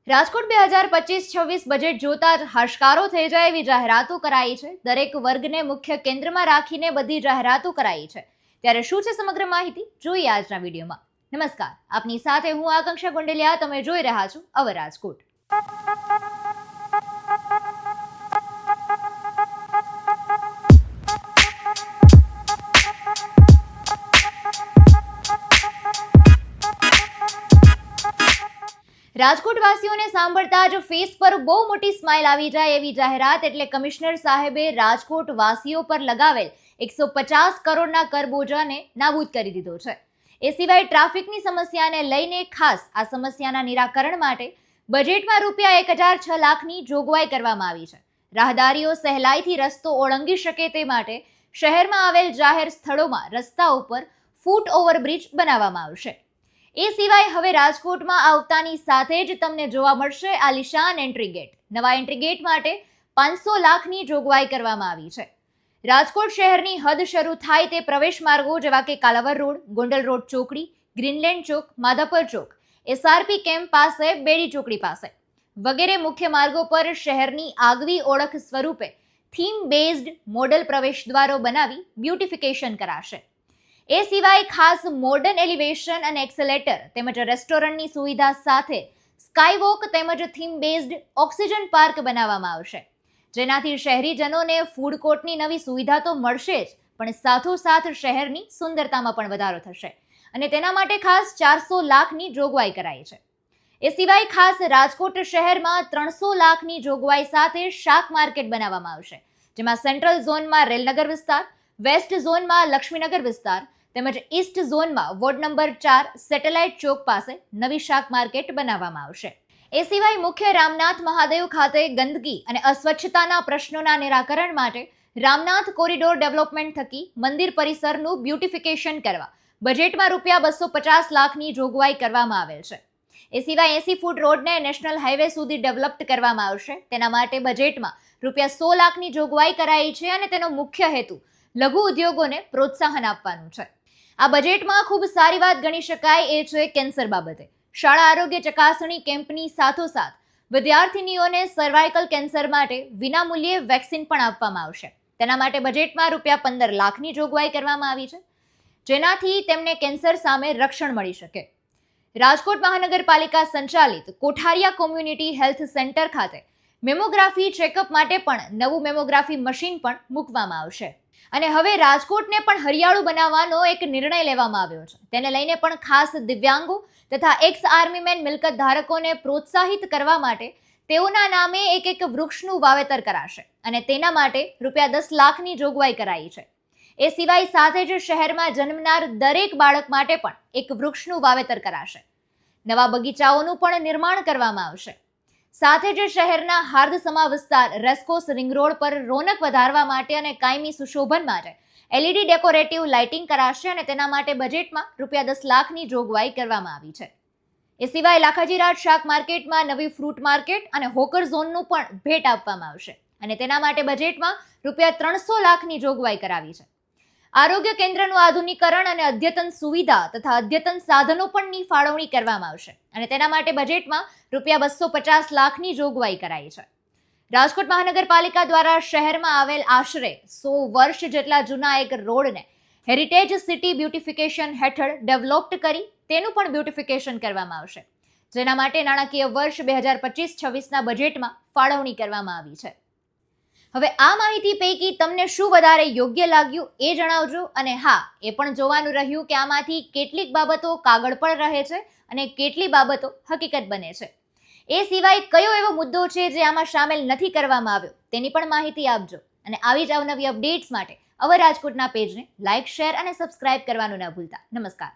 Rajkot 2025-26 budget જોતા જ હાશકારો થઈ જાય એવી જાહેરાતો કરાઈ છે. દરેક વર્ગને મુખ્ય કેન્દ્રમાં રાખીને બધી જાહેરાતો કરાઈ છે. ત્યારે શું છે સમગ્ર માહિતી જોઈએ આજના વિડીયોમાં. નમસ્કાર, આપની સાથે હું આકાંક્ષા ગોંડલિયા. તમે જોઈ રહ્યા છો અવર રાજકોટ. રાજકોટવાસીઓને સાંભળતા જ ફેસ પર બહુ મોટી સ્માઇલ આવી જાય એવી જાહેરાત એટલે કમિશનર સાહેબે રાજકોટ વાસીઓ પર લગાવેલ 150 કરોડના કરબોજાને નાબૂદ કરી દીધો છે. એ સિવાય ટ્રાફિકની સમસ્યાને લઈને ખાસ આ સમસ્યાના નિરાકરણ માટે બજેટમાં ₹1,006 લાખની જોગવાઈ કરવામાં આવી છે. રાહદારીઓ સહેલાઈથી રસ્તો ઓળંગી શકે તે માટે શહેરમાં આવેલ જાહેર સ્થળોમાં રસ્તા ઉપર ફૂટ ઓવરબ્રિજ બનાવવામાં આવશે. એ સિવાય હવે રાજકોટમાં આવતાની સાથે જ તમને જોવા મળશે આલિશાન એન્ટ્રી ગેટ. નવા એન્ટ્રી ગેટ માટે 500 લાખની જોગવાઈ કરવામાં આવી છે. રાજકોટ શહેરની હદ શરૂ થાય તે પ્રવેશ માર્ગો જેવા કે કાલાવર રોડ, ગોંડલ રોડ ચોકડી, ગ્રીનલેન્ડ ચોક, માધાપર ચોક, SRP કેમ્પ પાસે, બેડી ચોકડી પાસે વગેરે મુખ્ય માર્ગો પર શહેરની આગવી ઓળખ સ્વરૂપે થીમ બેઝડ મોડલ પ્રવેશ દ્વારો બનાવી બ્યુટિફિકેશન કરાશે. એ સિવાય ખાસ મોડર્ન એલિવેશન અને એક્સેલેટર તેમજ રેસ્ટોરન્ટની સુવિધા સાથે સ્કાયવોક તેમજ થીમ બેઝડ ઓક્સિજન પાર્ક બનાવવામાં આવશે, જેનાથી શહેરીજનોને ફૂડ કોર્ટની નવી સુવિધા તો મળશે જ, પણ સાથોસાથ શહેરની સુંદરતામાં પણ વધારો થશે અને તેના માટે ખાસ 400 લાખની જોગવાઈ કરાઈ છે. એ સિવાય ખાસ રાજકોટ શહેરમાં 300 લાખની જોગવાઈ સાથે શાક માર્કેટ બનાવવામાં આવશે, જેમાં સેન્ટ્રલ ઝોનમાં રેલનગર વિસ્તાર, વેસ્ટ ઝોનમાં લક્ષ્મીનગર વિસ્તાર તેમજ ઈસ્ટ ઝોનમાં વોર્ડ નંબર 4 સેટેલાઇટ ચોક પાસે નવી શાક માર્કેટ બનાવવામાં આવશે. એ સિવાય મુખ્ય રામનાથ મહાદેવ ખાતે ગંદકી અને અસ્વચ્છતાના પ્રશ્નોના નિરાકરણ માટે રામનાથ કોરિડોર ડેવલપમેન્ટ થકી મંદિર પરિસરનું બ્યુટિફિકેશન કરવા બજેટમાં ₹250 લાખની જોગવાઈ કરવામાં આવેલ છે. એ સિવાય 80 ફૂટ રોડને નેશનલ હાઈવે સુધી ડેવલપ્ડ કરવામાં આવશે. તેના માટે બજેટમાં ₹100 લાખની જોગવાઈ કરાઈ છે અને તેનો મુખ્ય હેતુ લઘુ ઉદ્યોગોને પ્રોત્સાહન આપવાનું છે. આ બજેટમાં ખૂબ સારી વાત ગણી શકાય એ છે કેન્સર બાબતે શાળા આરોગ્ય ચકાસણી કેમ્પની સાથોસાથ વિદ્યાર્થીનીઓને સર્વાઇકલ કેન્સર માટે વિનામૂલ્યે વેક્સિન પણ આપવામાં આવશે. તેના માટે બજેટમાં ₹15 લાખની જોગવાઈ કરવામાં આવી છે, જેનાથી તેમને કેન્સર સામે રક્ષણ મળી શકે. રાજકોટ મહાનગરપાલિકા સંચાલિત કોઠારિયા કોમ્યુનિટી હેલ્થ સેન્ટર ખાતે મેમોગ્રાફી ચેકઅપ માટે પણ નવું મેમોગ્રાફી મશીન પણ મૂકવામાં આવશે. અને હવે રાજકોટને પણ હરિયાળું બનાવવાનો એક નિર્ણય લેવામાં આવ્યો છે. તેને લઈને પણ ખાસ દિવ્યાંગો તથા એક્સ આર્મીમેન મિલકત ધારકોને પ્રોત્સાહિત કરવા માટે તેઓના નામે એક વૃક્ષનું વાવેતર કરાશે અને તેના માટે ₹10 લાખની જોગવાઈ કરાઈ છે. એ સિવાય સાથે જ શહેરમાં જન્મનાર દરેક બાળક માટે પણ એક વૃક્ષનું વાવેતર કરાશે. નવા બગીચાઓનું પણ નિર્માણ કરવામાં આવશે. સાથે જ શહેરના હાર્દસમા વિસ્તાર, રેસકોર્સ રિંગ રોડ પર રોનક વધારવા માટે અને કાયમી સુશોભન માટે LED ડેકોરેટિવ લાઇટિંગ કરાશે અને તેના માટે બજેટમાં ₹10 લાખની જોગવાઈ કરવામાં આવી છે. એ સિવાય લાખાજીરાજ શાક માર્કેટમાં નવી ફ્રૂટ માર્કેટ અને હોકર ઝોનનું પણ ભેટ આપવામાં આવશે અને તેના માટે બજેટમાં ₹300 લાખની જોગવાઈ કરાવી છે. આરોગ્ય કેન્દ્રનું આધુનિકરણ અને અદ્યતન સુવિધા તથા અદ્યતન સાધનો પણની ફાળવણી કરવામાં આવશે અને તેના માટે બજેટમાં ₹250 લાખની જોગવાઈ કરાઈ છે. રાજકોટ મહાનગરપાલિકા દ્વારા શહેરમાં આવેલ આશરે 100 વર્ષ જેટલા જૂના એક રોડને હેરિટેજ સિટી બ્યુટિફિકેશન હેઠળ ડેવલપ્ડ કરી તેનું પણ બ્યુટિફિકેશન કરવામાં આવશે, જેના માટે નાણાકીય વર્ષ 2025-26ના બજેટમાં ફાળવણી કરવામાં આવી છે. હવે આ માહિતી પૈકી તમને શું વધારે યોગ્ય લાગ્યું એ જણાવજો અને હા, એ પણ જોવાનું રહ્યું કે આમાંથી કેટલીક બાબતો કાગળ પર રહે છે અને કેટલી બાબતો હકીકત બને છે. એ સિવાય કયો એવો મુદ્દો છે જે આમાં સામેલ નથી કરવામાં આવ્યો તેની પણ માહિતી આપજો અને આવી જ અવનવી અપડેટ્સ માટે અવર રાજકોટના પેજને લાઇક, શેર અને સબસ્ક્રાઇબ કરવાનું ન ભૂલતા. નમસ્કાર.